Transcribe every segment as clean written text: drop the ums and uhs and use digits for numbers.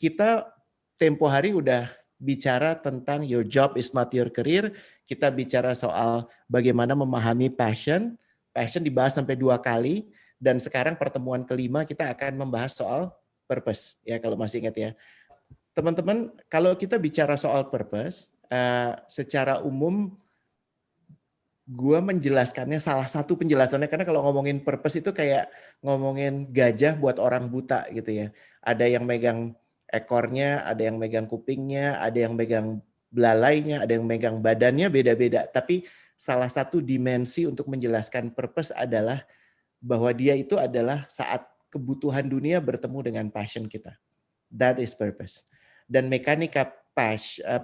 kita tempo hari udah bicara tentang your job is not your career. Kita bicara soal bagaimana memahami passion. Passion dibahas sampai 2 kali. Dan sekarang pertemuan kelima kita akan membahas soal purpose. Ya, kalau masih ingat ya. Teman-teman, kalau kita bicara soal purpose, secara umum gue menjelaskannya, salah satu penjelasannya, karena kalau ngomongin purpose itu kayak ngomongin gajah buat orang buta gitu ya. Ada yang megang ekornya, ada yang megang kupingnya, ada yang megang belalainya, ada yang megang badannya, beda-beda. Tapi salah satu dimensi untuk menjelaskan purpose adalah bahwa dia itu adalah saat kebutuhan dunia bertemu dengan passion kita. That is purpose. Dan mekanika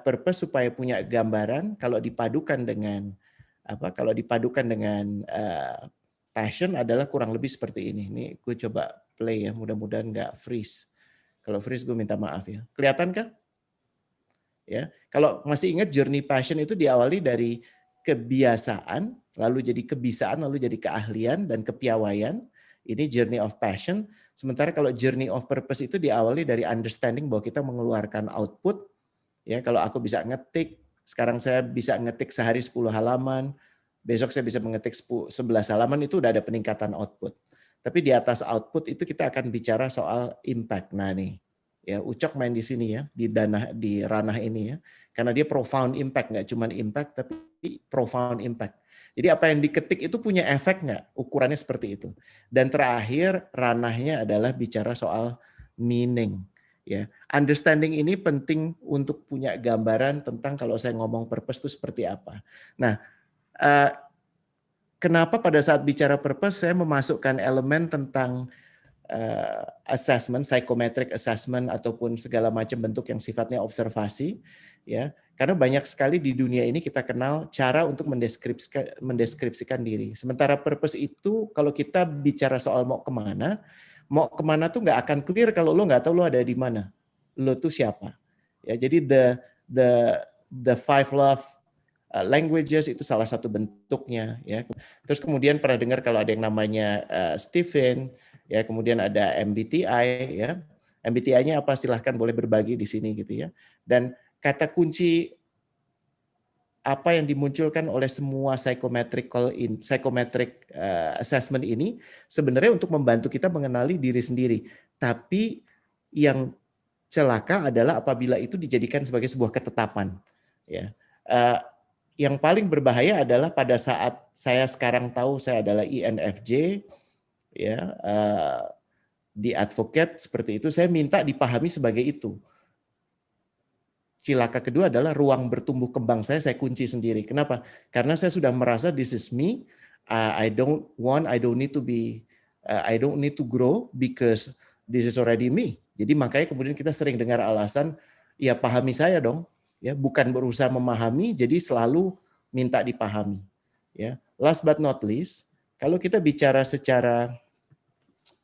purpose supaya punya gambaran, kalau dipadukan dengan passion adalah kurang lebih seperti ini. Ini gue coba play ya, mudah-mudahan nggak freeze. Kalau freeze gue minta maaf ya. Kelihatan kah? Ya, kalau masih ingat journey passion itu diawali dari kebiasaan, lalu jadi kebisaan, lalu jadi keahlian dan kepiawaian. Ini journey of passion. Sementara kalau journey of purpose itu diawali dari understanding bahwa kita mengeluarkan output. Ya, kalau aku bisa ngetik, sekarang saya bisa ngetik sehari 10 halaman, besok saya bisa mengetik 11 halaman, itu udah ada peningkatan output. Tapi di atas output itu kita akan bicara soal impact. Nah nih, ya Ucok main di sini ya, di ranah ini ya. Karena dia profound impact, nggak cuma impact, tapi profound impact. Jadi apa yang diketik itu punya efek nggak? Ukurannya seperti itu. Dan terakhir ranahnya adalah bicara soal meaning. Ya, understanding ini penting untuk punya gambaran tentang kalau saya ngomong purpose itu seperti apa. Nah, kenapa pada saat bicara purpose saya memasukkan elemen tentang assessment, psychometric assessment ataupun segala macam bentuk yang sifatnya observasi, ya. Karena banyak sekali di dunia ini kita kenal cara untuk mendeskripsikan diri. Sementara purpose itu kalau kita bicara soal mau kemana tuh nggak akan clear kalau lo nggak tahu lo ada di mana, lo tuh siapa. Ya, jadi the five love languages itu salah satu bentuknya. Ya. Terus kemudian pernah dengar kalau ada yang namanya Stephen, ya kemudian ada MBTI, ya. MBTI-nya apa? Silahkan boleh berbagi di sini gitu ya. Dan kata kunci apa yang dimunculkan oleh semua psychometric assessment ini sebenarnya untuk membantu kita mengenali diri sendiri. Tapi yang celaka adalah apabila itu dijadikan sebagai sebuah ketetapan. Ya. Yang paling berbahaya adalah pada saat saya sekarang tahu saya adalah INFJ, ya, di advocate seperti itu, saya minta dipahami sebagai itu. Cilaka kedua adalah ruang bertumbuh kembang saya kunci sendiri. Kenapa? Karena saya sudah merasa this is me. I don't need to grow because this is already me. Jadi makanya kemudian kita sering dengar alasan, ya pahami saya dong. Ya, bukan berusaha memahami, jadi selalu minta dipahami. Ya, last but not least, kalau kita bicara secara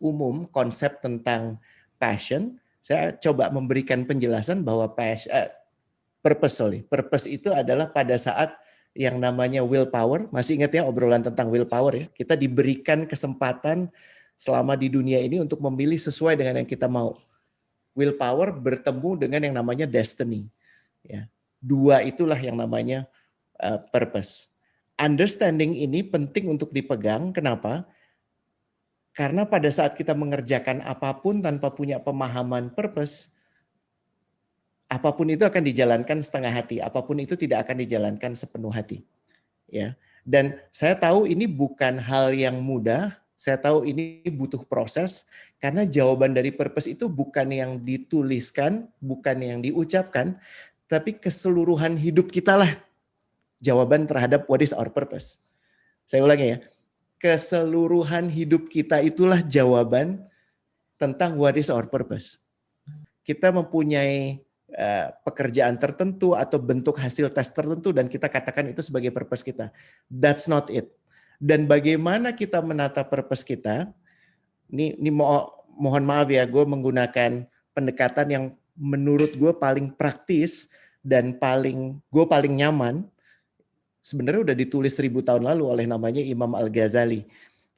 umum konsep tentang passion, saya coba memberikan penjelasan bahwa purpose itu adalah pada saat yang namanya willpower. Masih ingat ya obrolan tentang willpower ya? Kita diberikan kesempatan selama di dunia ini untuk memilih sesuai dengan yang kita mau. Willpower bertemu dengan yang namanya destiny. Ya. Dua itulah yang namanya purpose. Understanding ini penting untuk dipegang. Kenapa? Karena pada saat kita mengerjakan apapun tanpa punya pemahaman purpose, apapun itu akan dijalankan setengah hati, apapun itu tidak akan dijalankan sepenuh hati. Ya. Dan saya tahu ini bukan hal yang mudah, saya tahu ini butuh proses, karena jawaban dari purpose itu bukan yang dituliskan, bukan yang diucapkan, tapi keseluruhan hidup kita lah jawaban terhadap what is our purpose. Saya ulangi ya, keseluruhan hidup kita itulah jawaban tentang what is our purpose. Kita mempunyai pekerjaan tertentu atau bentuk hasil tes tertentu dan kita katakan itu sebagai purpose kita. That's not it. Dan bagaimana kita menata purpose kita, ini mohon maaf ya, gue menggunakan pendekatan yang menurut gue paling praktis dan gue paling nyaman. Sebenarnya udah ditulis 1000 tahun lalu oleh namanya Imam Al-Ghazali.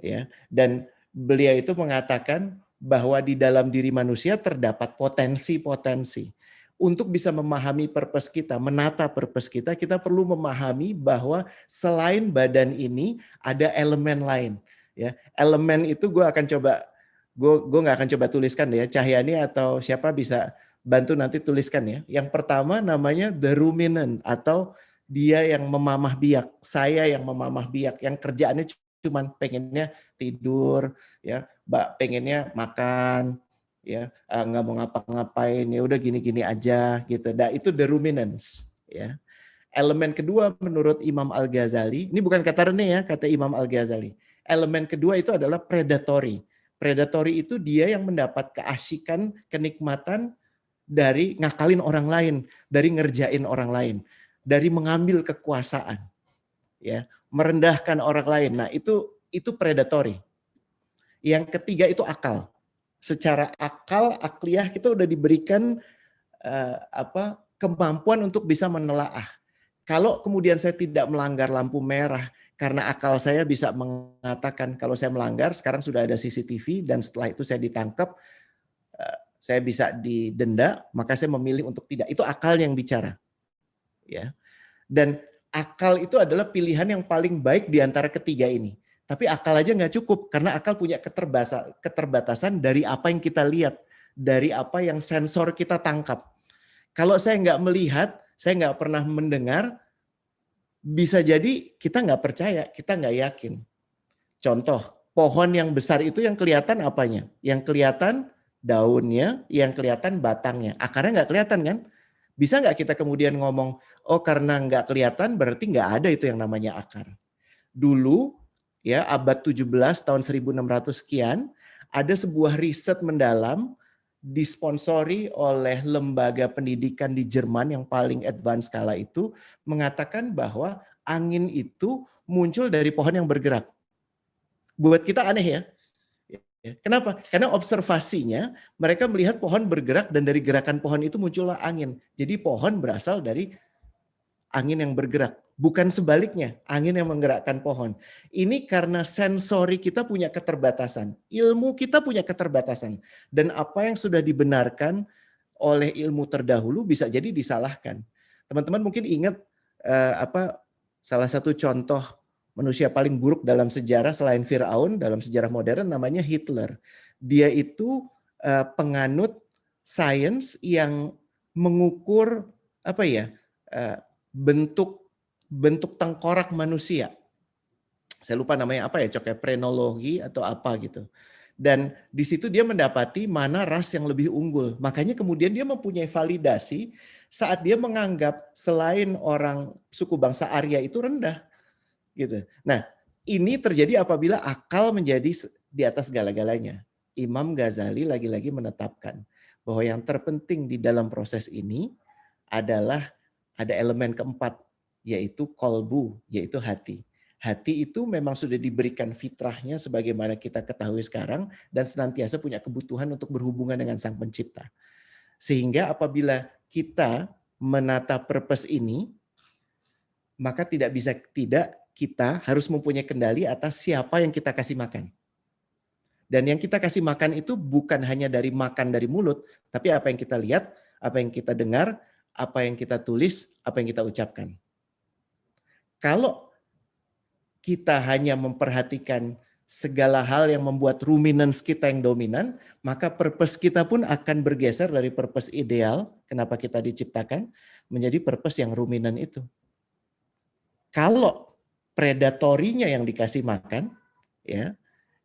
Ya. Dan beliau itu mengatakan bahwa di dalam diri manusia terdapat potensi-potensi. Untuk bisa memahami purpose kita, menata purpose kita, kita perlu memahami bahwa selain badan ini ada elemen lain. Ya, elemen itu gue nggak akan coba tuliskan ya. Cahyani atau siapa bisa bantu nanti tuliskan ya. Yang pertama namanya the ruminant atau dia yang memamah biak, saya yang memamah biak, yang kerjaannya cuman pengennya tidur, ya, pengennya makan, ya, nggak mau ngapa-ngapain, ya udah gini-gini aja gitu. Nah, itu the ruminants, ya. Elemen kedua menurut Imam Al-Ghazali, ini bukan kata Rene ya, kata Imam Al-Ghazali. Elemen kedua itu adalah predatory. Predatory itu dia yang mendapat keasikan, kenikmatan dari ngakalin orang lain, dari ngerjain orang lain, dari mengambil kekuasaan, ya, merendahkan orang lain. Nah, itu predatory. Yang ketiga itu akal. Secara akal, akliyah kita udah diberikan kemampuan untuk bisa menelaah. Kalau kemudian saya tidak melanggar lampu merah karena akal saya bisa mengatakan kalau saya melanggar, sekarang sudah ada CCTV dan setelah itu saya ditangkap, saya bisa didenda, maka saya memilih untuk tidak. Itu akal yang bicara. Ya. Dan akal itu adalah pilihan yang paling baik di antara ketiga ini. Tapi akal aja nggak cukup, karena akal punya keterbatasan dari apa yang kita lihat, dari apa yang sensor kita tangkap. Kalau saya nggak melihat, saya nggak pernah mendengar, bisa jadi kita nggak percaya, kita nggak yakin. Contoh, pohon yang besar itu yang kelihatan apanya? Yang kelihatan daunnya, yang kelihatan batangnya. Akarnya nggak kelihatan kan? Bisa nggak kita kemudian ngomong, oh karena nggak kelihatan berarti nggak ada itu yang namanya akar. Dulu, ya abad 17 tahun 1600 sekian, ada sebuah riset mendalam disponsori oleh lembaga pendidikan di Jerman yang paling advance kala itu, mengatakan bahwa angin itu muncul dari pohon yang bergerak. Buat kita aneh ya. Kenapa? Karena observasinya mereka melihat pohon bergerak dan dari gerakan pohon itu muncullah angin. Jadi pohon berasal dari angin yang bergerak. Bukan sebaliknya, angin yang menggerakkan pohon. Ini karena sensori kita punya keterbatasan. Ilmu kita punya keterbatasan. Dan apa yang sudah dibenarkan oleh ilmu terdahulu bisa jadi disalahkan. Teman-teman mungkin ingat salah satu contoh manusia paling buruk dalam sejarah selain Firaun dalam sejarah modern namanya Hitler. Dia itu penganut sains yang mengukur bentuk tengkorak manusia. Saya lupa namanya apa ya, frenologi atau apa gitu. Dan di situ dia mendapati mana ras yang lebih unggul. Makanya kemudian dia mempunyai validasi saat dia menganggap selain orang suku bangsa Arya itu rendah. Gitu. Nah, ini terjadi apabila akal menjadi di atas segala-galanya. Imam Ghazali lagi-lagi menetapkan bahwa yang terpenting di dalam proses ini adalah ada elemen keempat, yaitu kolbu, yaitu hati. Hati itu memang sudah diberikan fitrahnya sebagaimana kita ketahui sekarang dan senantiasa punya kebutuhan untuk berhubungan dengan Sang Pencipta. Sehingga apabila kita menata purpose ini, maka tidak bisa tidak kita harus mempunyai kendali atas siapa yang kita kasih makan. Dan yang kita kasih makan itu bukan hanya dari makan dari mulut, tapi apa yang kita lihat, apa yang kita dengar, apa yang kita tulis, apa yang kita ucapkan. Kalau kita hanya memperhatikan segala hal yang membuat ruminans kita yang dominan, maka purpose kita pun akan bergeser dari purpose ideal, kenapa kita diciptakan, menjadi purpose yang ruminan itu. Kalau predatorinya yang dikasih makan, ya,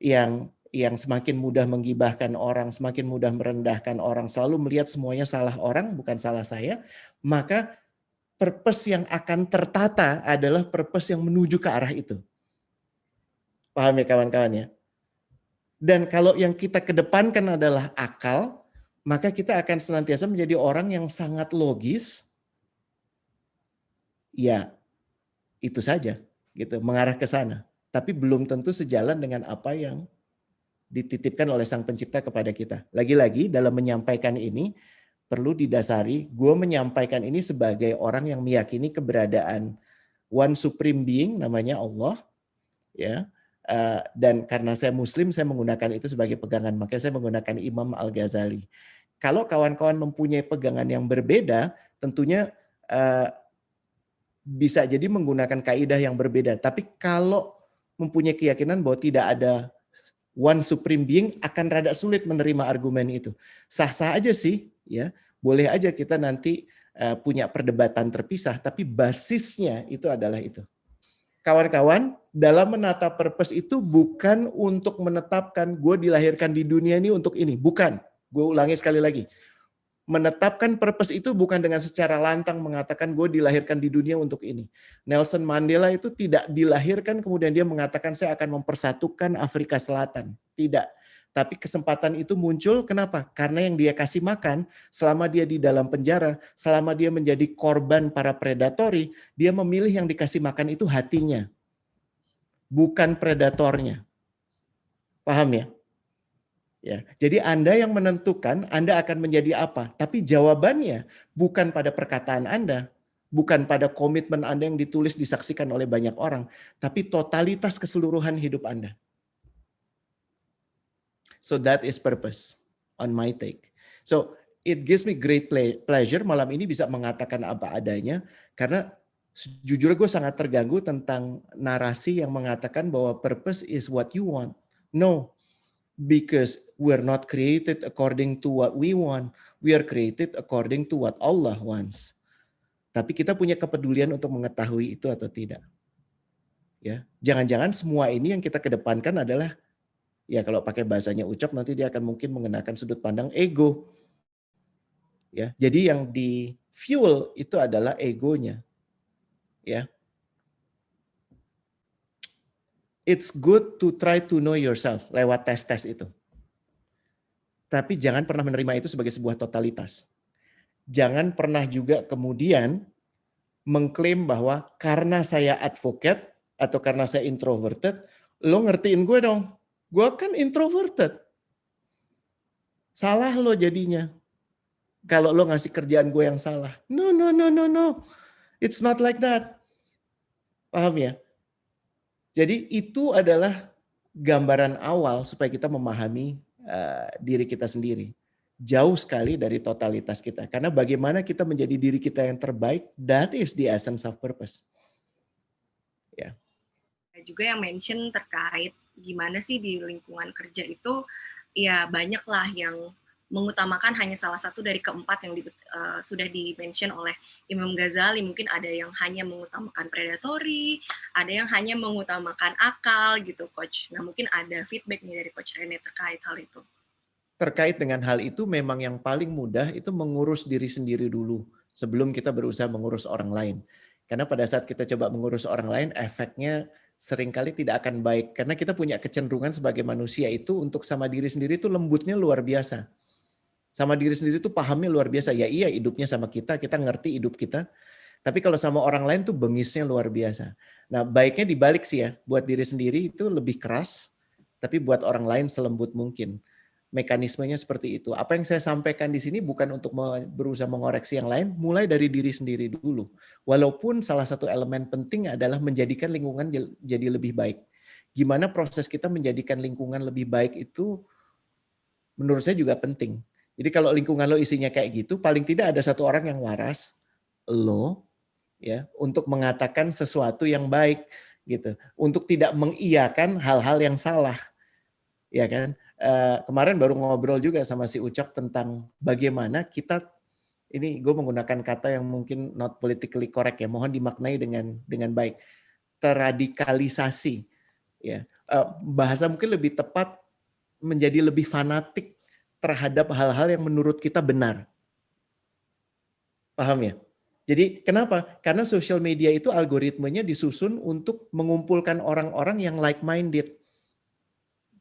yang semakin mudah menggibahkan orang, semakin mudah merendahkan orang, selalu melihat semuanya salah orang, bukan salah saya, maka purpose yang akan tertata adalah purpose yang menuju ke arah itu. Paham ya kawan-kawan ya? Dan kalau yang kita kedepankan adalah akal, maka kita akan senantiasa menjadi orang yang sangat logis. Ya, itu saja, gitu, mengarah ke sana. Tapi belum tentu sejalan dengan apa yang dititipkan oleh Sang Pencipta kepada kita. Lagi-lagi dalam menyampaikan ini perlu didasari, gue menyampaikan ini sebagai orang yang meyakini keberadaan one supreme being namanya Allah, ya, Dan karena saya Muslim, saya menggunakan itu sebagai pegangan. Makanya saya menggunakan Imam Al-Ghazali. Kalau kawan-kawan mempunyai pegangan yang berbeda, tentunya bisa jadi menggunakan kaidah yang berbeda. Tapi kalau mempunyai keyakinan bahwa tidak ada one supreme being, akan rada sulit menerima argumen itu. Sah-sah aja sih, ya. Boleh aja kita nanti punya perdebatan terpisah, tapi basisnya itu adalah itu. Kawan-kawan, dalam menata purpose itu bukan untuk menetapkan gue dilahirkan di dunia ini untuk ini. Bukan. Gue ulangi sekali lagi. Menetapkan purpose itu bukan dengan secara lantang mengatakan gue dilahirkan di dunia untuk ini. Nelson Mandela itu tidak dilahirkan kemudian dia mengatakan saya akan mempersatukan Afrika Selatan. Tidak. Tapi kesempatan itu muncul kenapa? Karena yang dia kasih makan selama dia di dalam penjara, selama dia menjadi korban para predatori, dia memilih yang dikasih makan itu hatinya. Bukan predatornya. Paham ya? Ya, jadi Anda yang menentukan Anda akan menjadi apa. Tapi jawabannya bukan pada perkataan Anda, bukan pada komitmen Anda yang ditulis disaksikan oleh banyak orang, tapi totalitas keseluruhan hidup Anda. So that is purpose on my take. So it gives me great pleasure malam ini bisa mengatakan apa adanya, karena jujur gue sangat terganggu tentang narasi yang mengatakan bahwa purpose is what you want. No, because we're not created according to what we want. We are created according to what Allah wants. Tapi kita punya kepedulian untuk mengetahui itu atau tidak. Ya, jangan-jangan semua ini yang kita kedepankan adalah, ya kalau pakai bahasanya Ucok nanti dia akan mungkin mengenakan sudut pandang ego. Ya, jadi yang di fuel itu adalah egonya. Ya. It's good to try to know yourself lewat tes-tes itu. Tapi jangan pernah menerima itu sebagai sebuah totalitas. Jangan pernah juga kemudian mengklaim bahwa karena saya advocate atau karena saya introverted, lo ngertiin gue dong. Gue kan introverted. Salah lo jadinya. Kalau lo ngasih kerjaan gue yang salah. No. It's not like that. Paham ya? Jadi itu adalah gambaran awal supaya kita memahami diri kita sendiri. Jauh sekali dari totalitas kita. Karena bagaimana kita menjadi diri kita yang terbaik, that is the essence of purpose. Ya. Juga yang mention terkait gimana sih di lingkungan kerja itu, ya banyaklah yang mengutamakan hanya salah satu dari keempat yang sudah di-mention oleh Imam Ghazali. Mungkin ada yang hanya mengutamakan predatory, ada yang hanya mengutamakan akal gitu, Coach. Nah, mungkin ada feedback nih dari Coach Rene terkait hal itu. Terkait dengan hal itu, memang yang paling mudah itu mengurus diri sendiri dulu sebelum kita berusaha mengurus orang lain. Karena pada saat kita coba mengurus orang lain, efeknya seringkali tidak akan baik. Karena kita punya kecenderungan sebagai manusia itu untuk sama diri sendiri itu lembutnya luar biasa. Sama diri sendiri itu pahamnya luar biasa. Ya iya, hidupnya sama kita ngerti hidup kita. Tapi kalau sama orang lain tuh bengisnya luar biasa. Nah, baiknya dibalik sih ya. Buat diri sendiri itu lebih keras, tapi buat orang lain selembut mungkin. Mekanismenya seperti itu. Apa yang saya sampaikan di sini bukan untuk berusaha mengoreksi yang lain, mulai dari diri sendiri dulu. Walaupun salah satu elemen penting adalah menjadikan lingkungan jadi lebih baik. Gimana proses kita menjadikan lingkungan lebih baik itu menurut saya juga penting. Jadi kalau lingkungan lo isinya kayak gitu, paling tidak ada satu orang yang waras, lo, ya, untuk mengatakan sesuatu yang baik, gitu. Untuk tidak mengiyakan hal-hal yang salah, ya kan? Kemarin baru ngobrol juga sama si Ucok tentang bagaimana kita, ini gue menggunakan kata yang mungkin not politically correct ya, mohon dimaknai dengan baik, terradikalisasi, ya. Bahasa mungkin lebih tepat menjadi lebih fanatik terhadap hal-hal yang menurut kita benar. Paham ya? Jadi kenapa? Karena sosial media itu algoritmenya disusun untuk mengumpulkan orang-orang yang like-minded.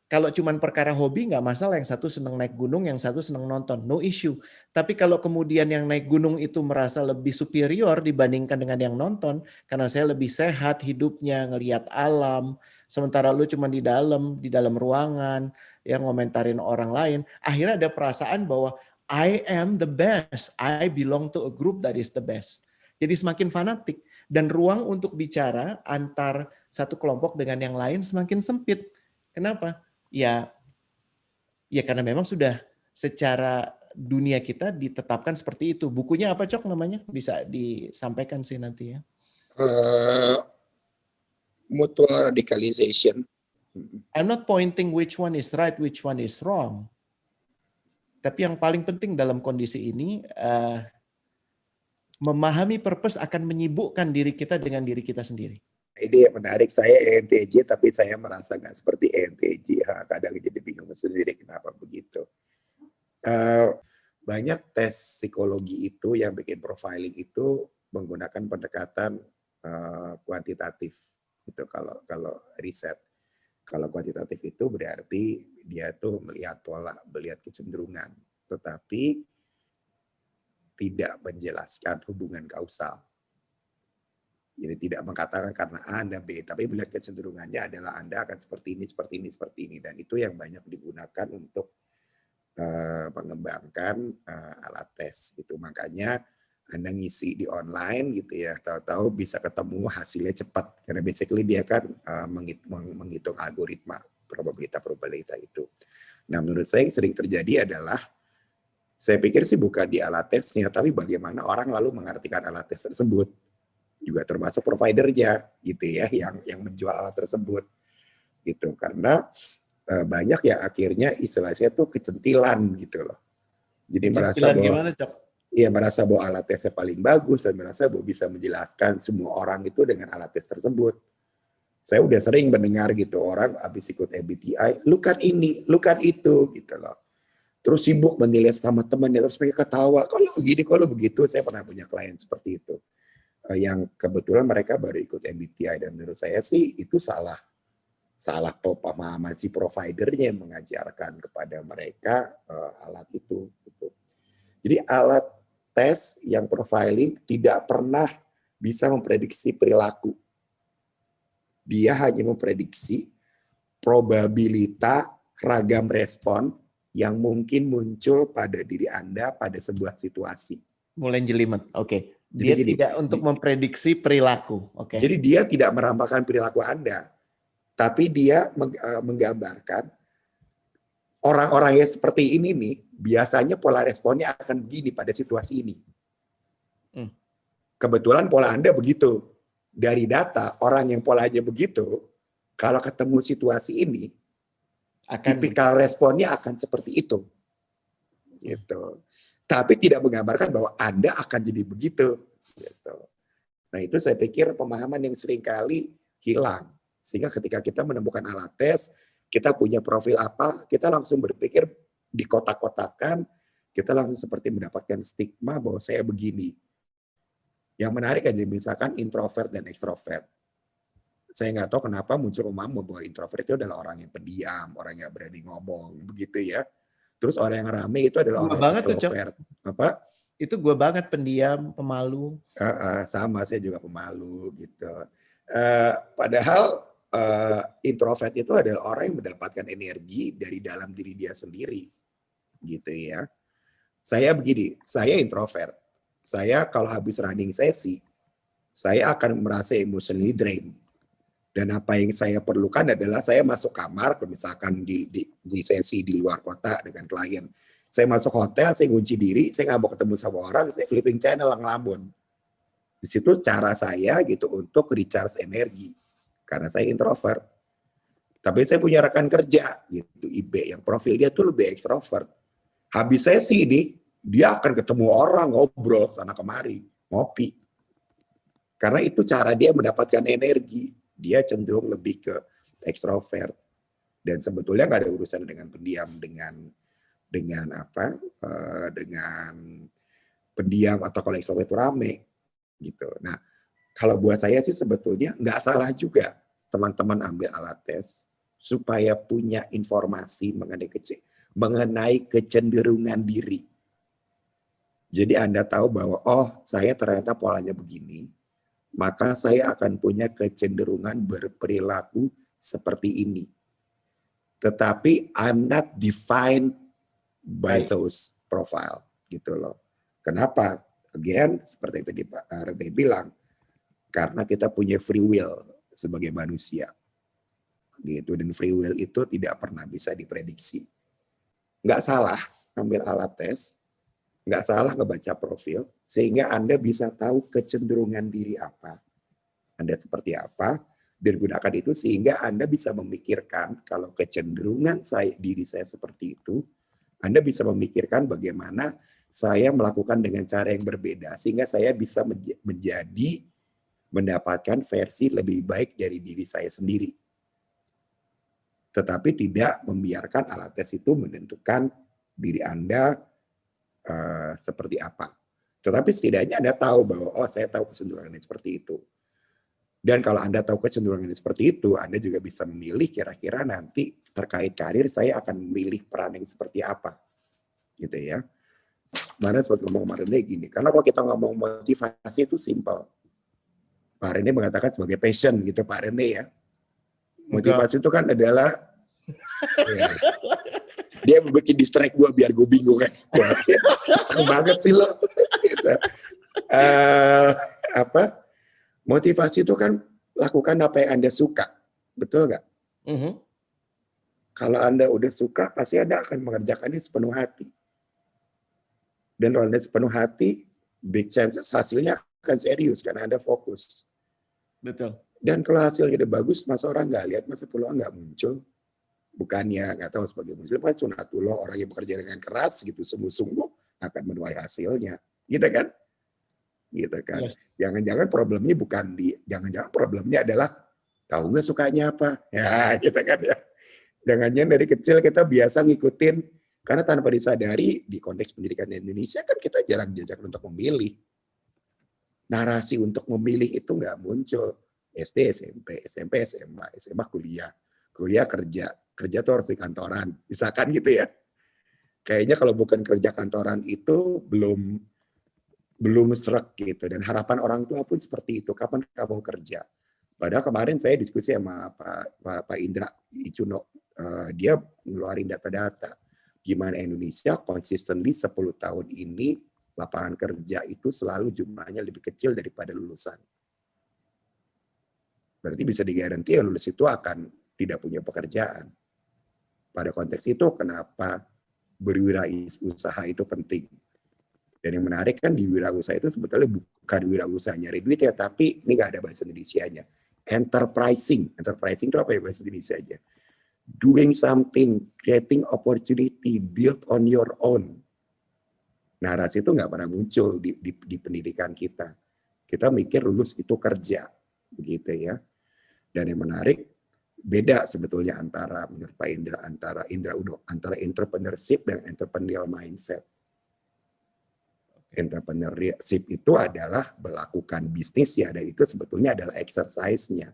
Kalau cuma perkara hobi nggak masalah, yang satu senang naik gunung, yang satu senang nonton, no issue. Tapi kalau kemudian yang naik gunung itu merasa lebih superior dibandingkan dengan yang nonton, karena saya lebih sehat hidupnya, ngelihat alam, sementara lu cuma di dalam ruangan, yang ngomentarin orang lain, akhirnya ada perasaan bahwa I am the best, I belong to a group that is the best. Jadi semakin fanatik, dan ruang untuk bicara antar satu kelompok dengan yang lain semakin sempit. Kenapa? Ya karena memang sudah secara dunia kita ditetapkan seperti itu. Bukunya apa, Cok, namanya? Bisa disampaikan sih nanti ya. Mutual radicalization. I'm not pointing which one is right, which one is wrong. Tapi yang paling penting dalam kondisi ini, memahami purpose akan menyibukkan diri kita dengan diri kita sendiri. Ini yang menarik, saya ENTJ tapi saya merasa nggak seperti ENTJ. Kadang jadi bingung sendiri kenapa begitu. Banyak tes psikologi itu yang bikin profiling itu menggunakan pendekatan kuantitatif. Itu kalau riset. Kalau kuantitatif itu berarti dia tuh melihat pola, melihat kecenderungan, tetapi tidak menjelaskan hubungan kausal. Jadi tidak mengatakan karena A dan B, tapi melihat kecenderungannya adalah Anda akan seperti ini, seperti ini, seperti ini. Dan itu yang banyak digunakan untuk mengembangkan alat tes. Gitu. Makanya Anda ngisi di online gitu ya, tahu-tahu bisa ketemu hasilnya cepat. Karena basically dia kan menghitung algoritma probabilitas itu. Nah menurut saya yang sering terjadi adalah, saya pikir sih bukan di alat tesnya, tapi bagaimana orang lalu mengartikan alat tes tersebut. Juga termasuk providernya gitu ya, yang menjual alat tersebut. Gitu. Karena banyak yang akhirnya istilahnya tuh kecentilan gitu loh. Jadi merasa bahwa gimana, Cok? Iya, merasa bahwa alat tesnya paling bagus dan merasa bahwa bisa menjelaskan semua orang itu dengan alat tes tersebut. Saya udah sering mendengar gitu, orang habis ikut MBTI, lu kan ini, lu kan itu, gitu loh. Terus sibuk menilai sama temannya, terus mereka ketawa, kalau begini, kalau begitu. Saya pernah punya klien seperti itu. Yang kebetulan mereka baru ikut MBTI, dan menurut saya sih itu salah pemahaman si providernya yang mengajarkan kepada mereka alat itu. Gitu. Jadi alat tes yang profiling tidak pernah bisa memprediksi perilaku. Dia hanya memprediksi probabilitas ragam respon yang mungkin muncul pada diri Anda pada sebuah situasi. Mulai jelimet, oke. Dia Jadi tidak untuk memprediksi perilaku, oke. Jadi dia tidak meramalkan perilaku Anda, tapi dia menggambarkan orang-orang yang seperti ini nih, biasanya pola responnya akan begini pada situasi ini. Kebetulan pola Anda begitu. Dari data, orang yang polanya begitu, kalau ketemu situasi ini, tipikal responnya akan seperti itu. Gitu. Tapi tidak menggambarkan bahwa Anda akan jadi begitu. Gitu. Nah itu saya pikir pemahaman yang seringkali hilang. Sehingga ketika kita menemukan alat tes, kita punya profil apa, kita langsung berpikir di kotak-kotakan, kita langsung seperti mendapatkan stigma bahwa saya begini. Yang menarik aja misalkan introvert dan ekstrovert. Saya nggak tahu kenapa muncul pemahaman bahwa introvert itu adalah orang yang pendiam, orang yang berani ngomong, begitu ya. Terus orang yang rame itu adalah orang yang extrovert. Apa? Itu gue banget, pendiam, pemalu. Sama, saya juga pemalu gitu. Padahal introvert itu adalah orang yang mendapatkan energi dari dalam diri dia sendiri, gitu ya. Saya begini, saya introvert. Saya kalau habis running sesi, saya akan merasa emotionally drained. Dan apa yang saya perlukan adalah saya masuk kamar, misalkan di sesi di luar kota dengan klien. Saya masuk hotel, saya kunci diri, saya nggak mau ketemu sama orang, saya flipping channel ngelamun. Di situ cara saya gitu untuk recharge energi. Karena saya introvert. Tapi saya punya rekan kerja gitu, IB, yang profil dia tuh lebih ekstrovert. Habis sesi ini, dia akan ketemu orang, ngobrol sana kemari, ngopi. Karena itu cara dia mendapatkan energi. Dia cenderung lebih ke ekstrovert. Dan sebetulnya nggak ada urusan dengan pendiam, dengan pendiam atau kalau ekstrovert itu rame. Gitu. Nah, kalau buat saya sih sebetulnya nggak salah juga teman-teman ambil alat tes supaya punya informasi mengenai kecenderungan diri. Jadi Anda tahu bahwa saya ternyata polanya begini, maka saya akan punya kecenderungan berperilaku seperti ini. Tetapi I'm not defined by those profile, gitu loh. Kenapa? Again, seperti yang tadi Pak Rene bilang, karena kita punya free will. sebagai manusia. Gitu. Dan free will itu tidak pernah bisa diprediksi. Nggak salah ambil alat tes, nggak salah ngebaca profil, sehingga Anda bisa tahu kecenderungan diri apa, Anda seperti apa, dan gunakan itu sehingga Anda bisa memikirkan kalau kecenderungan diri saya seperti itu, Anda bisa memikirkan bagaimana saya melakukan dengan cara yang berbeda, sehingga saya bisa mendapatkan versi lebih baik dari diri saya sendiri. Tetapi tidak membiarkan alat tes itu menentukan diri Anda seperti apa. Tetapi setidaknya Anda tahu bahwa, oh saya tahu kecenderungannya seperti itu. Dan kalau Anda tahu kecenderungannya seperti itu, Anda juga bisa memilih kira-kira nanti terkait karir saya akan memilih peran yang seperti apa. Gitu ya. Mana seperti ngomong Pak Rene gini, karena kalau kita ngomong motivasi itu simpel. Pak Rene mengatakan sebagai passion gitu Pak Rene ya. Motivasi itu kan adalah ya, dia bikin distract gue biar gue bingung kan. Seneng banget sih lo. Gitu. Motivasi itu kan lakukan apa yang Anda suka. Betul nggak? Kalau Anda udah suka, pasti Anda akan mengerjakannya sepenuh hati. Dan kalau Anda sepenuh hati, big chances hasilnya akan serius karena Anda fokus. Betul. Dan kalau hasilnya udah bagus, masa orang nggak lihat, masa peluang nggak muncul. Bukannya nggak tahu sebagai muslim kan sunatullah, orang yang bekerja dengan keras gitu sungguh-sungguh akan menuai hasilnya, gitu kan? Gitu kan? Yes. Jangan-jangan problemnya bukan jangan-jangan problemnya adalah tahu nggak sukanya apa, ya, gitu kan ya? Jangan-jangan dari kecil kita biasa ngikutin karena tanpa disadari di konteks pendidikan di Indonesia kan kita jarang diajak untuk memilih. Narasi untuk memilih itu nggak muncul. SD, SMP, SMA, SMA kuliah kerja tuh harus di kantoran, misalkan gitu ya. Kayaknya kalau bukan kerja kantoran itu belum serak gitu. Dan harapan orang tua pun seperti itu. Kapan kamu kerja? Padahal kemarin saya diskusi sama Pak Indra Icuno, dia ngeluarin data-data gimana Indonesia consistently 10 tahun ini lapangan kerja itu selalu jumlahnya lebih kecil daripada lulusan. Berarti bisa digaranti ya lulus itu akan tidak punya pekerjaan. Pada konteks itu kenapa berwirausaha itu penting. Dan yang menarik kan di wirausaha itu sebetulnya bukan wirausaha nyari duit ya, tapi ini nggak ada bahasa Indonesianya. Enterprising itu apa ya bahasa Indonesia aja? Doing something, creating opportunity, build on your own. Narasi itu nggak pernah muncul di pendidikan kita. Kita mikir lulus itu kerja, begitu ya. Dan yang menarik, beda sebetulnya menurut Pak Indra, antara entrepreneurship dan entrepreneurial mindset. Entrepreneurship itu adalah melakukan bisnis ya, dan itu sebetulnya adalah exercise-nya.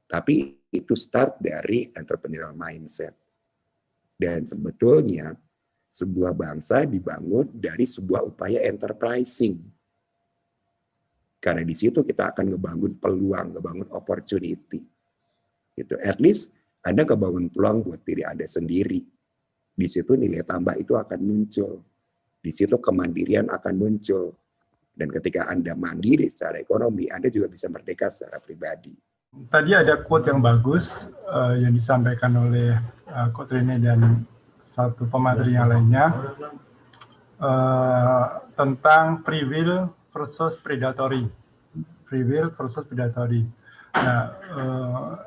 Tapi itu start dari entrepreneurial mindset. Dan sebetulnya sebuah bangsa dibangun dari sebuah upaya enterprising. Karena di situ kita akan ngebangun peluang, ngebangun opportunity. Gitu. At least Anda ngebangun peluang buat diri Anda sendiri. Di situ nilai tambah itu akan muncul. Di situ kemandirian akan muncul. Dan ketika Anda mandiri secara ekonomi, Anda juga bisa merdeka secara pribadi. Tadi ada quote yang bagus yang disampaikan oleh Coach Rene dan satu pemateri yang lainnya tentang free will versus predatory. Free will versus predatory. Nah,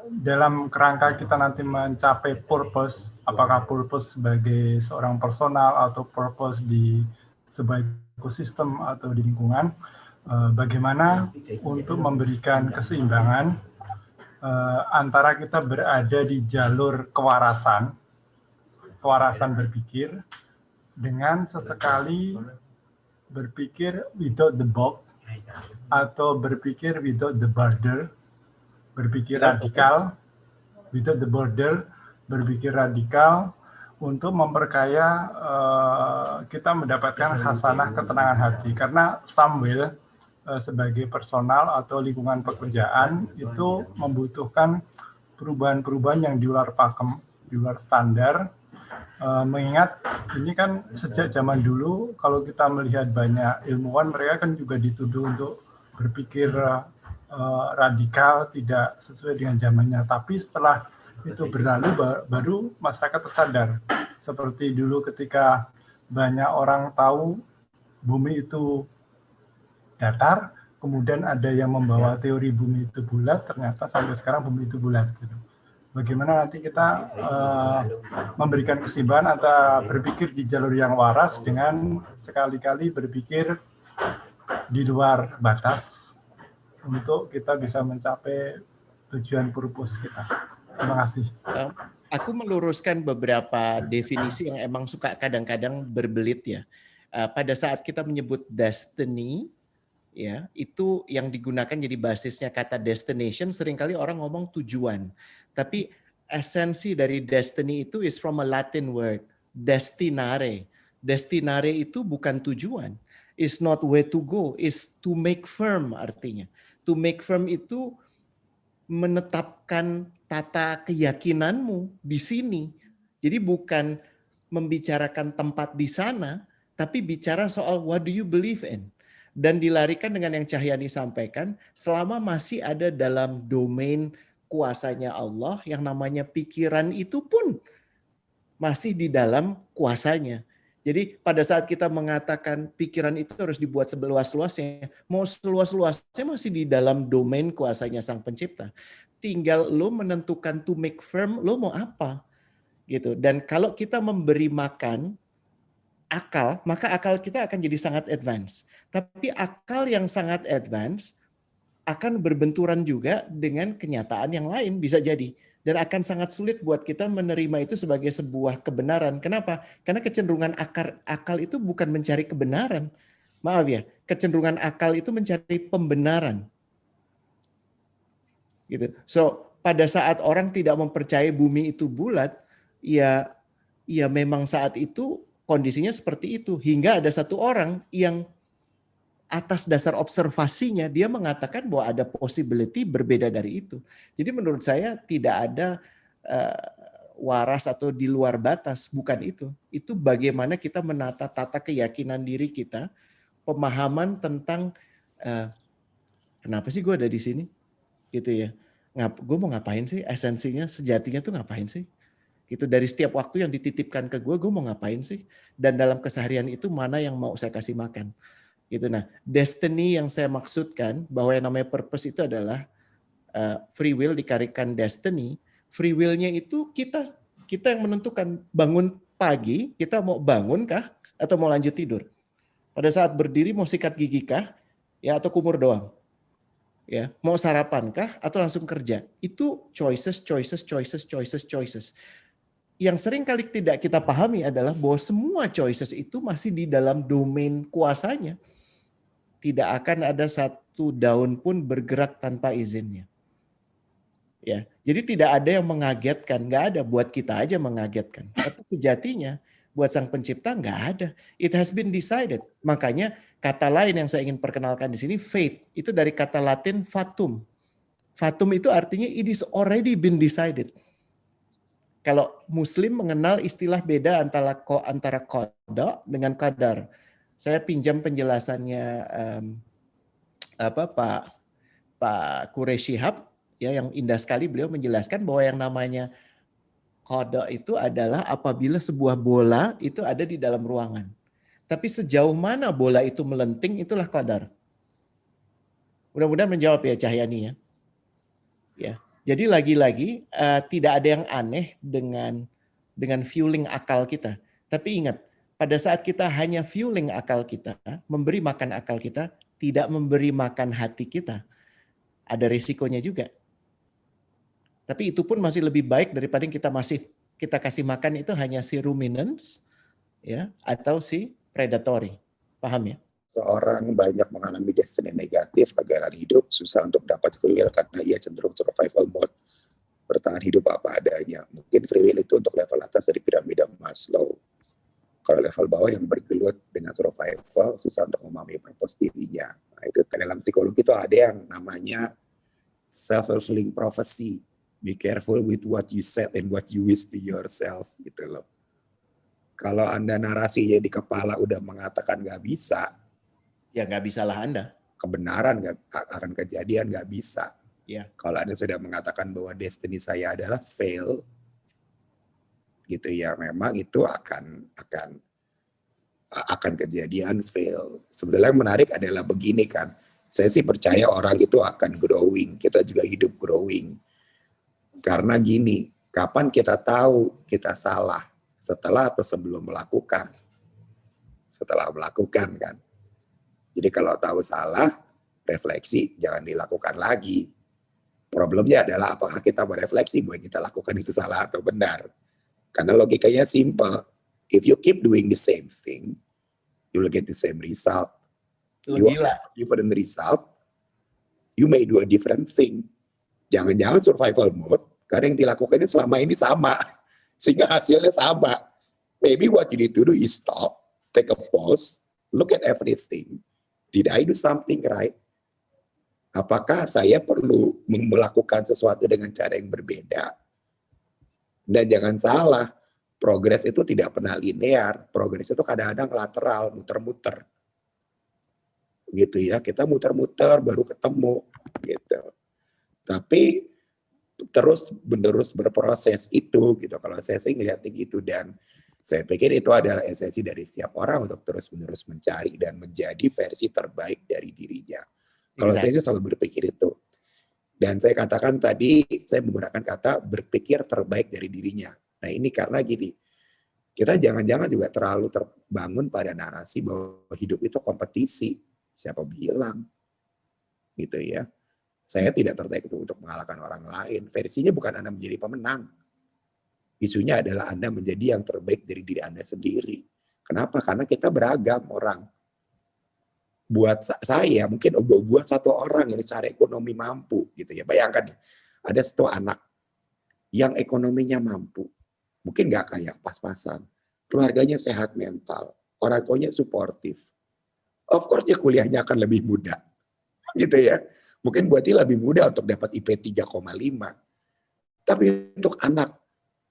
dalam kerangka kita nanti mencapai purpose, apakah purpose sebagai seorang personal atau purpose di sebuah ekosistem atau di lingkungan, bagaimana untuk memberikan keseimbangan antara kita berada di jalur kewarasan berpikir, dengan sesekali berpikir without the box, atau berpikir without the border, berpikir radikal, without the border, berpikir radikal, untuk memperkaya kita mendapatkan hasanah ketenangan hati. Karena Samuel sebagai personal atau lingkungan pekerjaan itu membutuhkan perubahan-perubahan yang di luar pakem, di luar standar. Mengingat ini kan sejak zaman dulu kalau kita melihat banyak ilmuwan, mereka kan juga dituduh untuk berpikir radikal, tidak sesuai dengan zamannya. Tapi setelah itu berlalu, baru masyarakat tersadar. Seperti dulu ketika banyak orang tahu bumi itu datar, kemudian ada yang membawa teori bumi itu bulat, ternyata sampai sekarang bumi itu bulat. Gitu. Bagaimana nanti kita memberikan keseimbangan antara berpikir di jalur yang waras dengan sekali-kali berpikir di luar batas untuk kita bisa mencapai tujuan purpose kita. Terima kasih. Aku meluruskan beberapa definisi yang emang suka kadang-kadang berbelit ya. Pada saat kita menyebut destiny, ya itu yang digunakan jadi basisnya kata destination, seringkali orang ngomong tujuan. Tapi esensi dari destiny itu is from a Latin word, destinare. Destinare itu bukan tujuan. Is not where to go, is to make firm artinya. To make firm itu menetapkan tata keyakinanmu di sini. Jadi bukan membicarakan tempat di sana, tapi bicara soal what do you believe in. Dan dilarikan dengan yang Cahyani sampaikan, selama masih ada dalam domain kuasanya Allah, yang namanya pikiran itu pun masih di dalam kuasanya. Jadi pada saat kita mengatakan pikiran itu harus dibuat seluas-luasnya, mau seluas-luasnya masih di dalam domain kuasanya Sang Pencipta. Tinggal lo menentukan to make firm, lo mau apa. Gitu. Dan kalau kita memberi makan akal, maka akal kita akan jadi sangat advance. Tapi akal yang sangat advance akan berbenturan juga dengan kenyataan yang lain, bisa jadi. Dan akan sangat sulit buat kita menerima itu sebagai sebuah kebenaran. Kenapa? Karena kecenderungan akal itu bukan mencari kebenaran. Maaf ya, kecenderungan akal itu mencari pembenaran. Gitu. So, pada saat orang tidak mempercayai bumi itu bulat, ya memang saat itu kondisinya seperti itu. Hingga ada satu orang yang atas dasar observasinya dia mengatakan bahwa ada possibility berbeda dari itu. Jadi menurut saya tidak ada waras atau di luar batas, bukan itu. Itu bagaimana kita menata tata keyakinan diri kita, pemahaman tentang kenapa sih gue ada di sini, gitu ya. Gue mau ngapain sih? Esensinya, sejatinya tuh ngapain sih? Gitu, dari setiap waktu yang dititipkan ke gue mau ngapain sih? Dan dalam keseharian itu mana yang mau saya kasih makan? Gitu. Nah, destiny yang saya maksudkan bahwa yang namanya purpose itu adalah free will dikarikan destiny. Free will-nya itu kita yang menentukan bangun pagi, kita mau bangun kah atau mau lanjut tidur. Pada saat berdiri mau sikat gigi kah ya atau kumur doang. Ya, mau sarapan kah atau langsung kerja. Itu choices. Yang sering kali tidak kita pahami adalah bahwa semua choices itu masih di dalam domain kuasanya. Tidak akan ada satu daun pun bergerak tanpa izinnya. Ya, jadi tidak ada yang mengagetkan, nggak ada. Buat kita aja mengagetkan. Tapi sejatinya buat Sang Pencipta nggak ada. It has been decided. Makanya kata lain yang saya ingin perkenalkan di sini, fate, itu dari kata Latin fatum. Fatum itu artinya it is already been decided. Kalau Muslim mengenal istilah beda antara qada dengan qadar. Saya pinjam penjelasannya Pak Quraish Shihab ya, yang indah sekali. Beliau menjelaskan bahwa yang namanya qada itu adalah apabila sebuah bola itu ada di dalam ruangan. Tapi sejauh mana bola itu melenting itulah qadar. Mudah-mudahan menjawab ya Cahyani ya. Ya. Jadi lagi-lagi tidak ada yang aneh dengan fueling akal kita. Tapi ingat, pada saat kita hanya fueling akal kita, memberi makan akal kita, tidak memberi makan hati kita, ada risikonya juga. Tapi itu pun masih lebih baik daripada yang kita kasih makan itu hanya si ruminants ya atau si predatory. Paham ya? Seorang banyak mengalami destiny negatif, kegagalan hidup, susah untuk dapat free will karena ia cenderung survival mode, bertahan hidup apa adanya. Mungkin free will itu untuk level atas dari piramida Maslow. Kalau level bawah yang bergelut dengan survival, susah untuk memahami purpose dirinya. Nah, itu dalam psikologi itu ada yang namanya self-fulfilling prophecy. Be careful with what you said and what you wish to yourself, gitu loh. Kalau Anda narasinya di kepala udah mengatakan nggak bisa, ya nggak bisalah Anda. kebenaran nggak akan kejadian, nggak bisa. Iya. Kalau Anda sudah mengatakan bahwa destiny saya adalah fail, gitu ya, memang itu akan kejadian fail. Sebenarnya yang menarik adalah begini kan, saya sih percaya orang itu akan growing, kita juga hidup growing. Karena gini, kapan kita tahu kita salah? Setelah atau sebelum melakukan? Setelah melakukan kan. Jadi kalau tahu salah, refleksi jangan dilakukan lagi. Problemnya adalah apakah kita merefleksi bahwa yang kita lakukan itu salah atau benar. Karena logikanya simple. If you keep doing the same thing, you will get the same result. You Gila. want a different result, you may do a different thing. Jangan-jangan survival mode, karena yang dilakukan ini selama ini sama. Sehingga hasilnya sama. Maybe what you need to do is stop, take a pause, look at everything. Did I do something right? Apakah saya perlu melakukan sesuatu dengan cara yang berbeda? Dan jangan salah, progres itu tidak pernah linear. Progres itu kadang-kadang lateral, muter-muter. Gitu ya, kita muter-muter baru ketemu. Gitu. Tapi terus-menerus berproses itu, gitu. Kalau saya sih ngeliatnya gitu, dan saya pikir itu adalah esensi dari setiap orang untuk terus-menerus mencari dan menjadi versi terbaik dari dirinya. Kalau saya sih selalu berpikir itu. Dan saya katakan tadi, saya menggunakan kata berpikir terbaik dari dirinya. Nah ini karena gini, kita jangan-jangan juga terlalu terbangun pada narasi bahwa hidup itu kompetisi. Siapa bilang? Gitu ya. Saya tidak tertarik untuk mengalahkan orang lain. Versinya bukan Anda menjadi pemenang. Isunya adalah Anda menjadi yang terbaik dari diri Anda sendiri. Kenapa? Karena kita beragam orang. Buat saya, mungkin buat satu orang yang secara ekonomi mampu, gitu ya. Bayangkan, ada satu anak yang ekonominya mampu. Mungkin nggak kayak pas-pasan. Keluarganya sehat mental. Orang tuanya suportif. Of course, dia kuliahnya akan lebih mudah. Gitu ya. Mungkin buat dia lebih mudah untuk dapat IP 3,5. Tapi untuk anak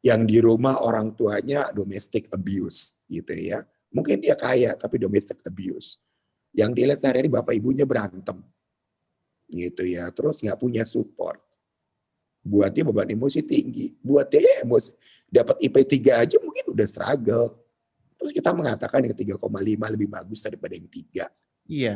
yang di rumah orang tuanya domestic abuse, gitu ya. Mungkin dia kaya, tapi domestic abuse. Yang dilihat sehari-hari bapak ibunya berantem. Gitu ya. Terus nggak punya support. Buat dia beban emosi tinggi. Buat dia emosi. Dapat IP 3 aja mungkin udah struggle. Terus kita mengatakan yang 3,5 lebih bagus daripada yang 3. Iya.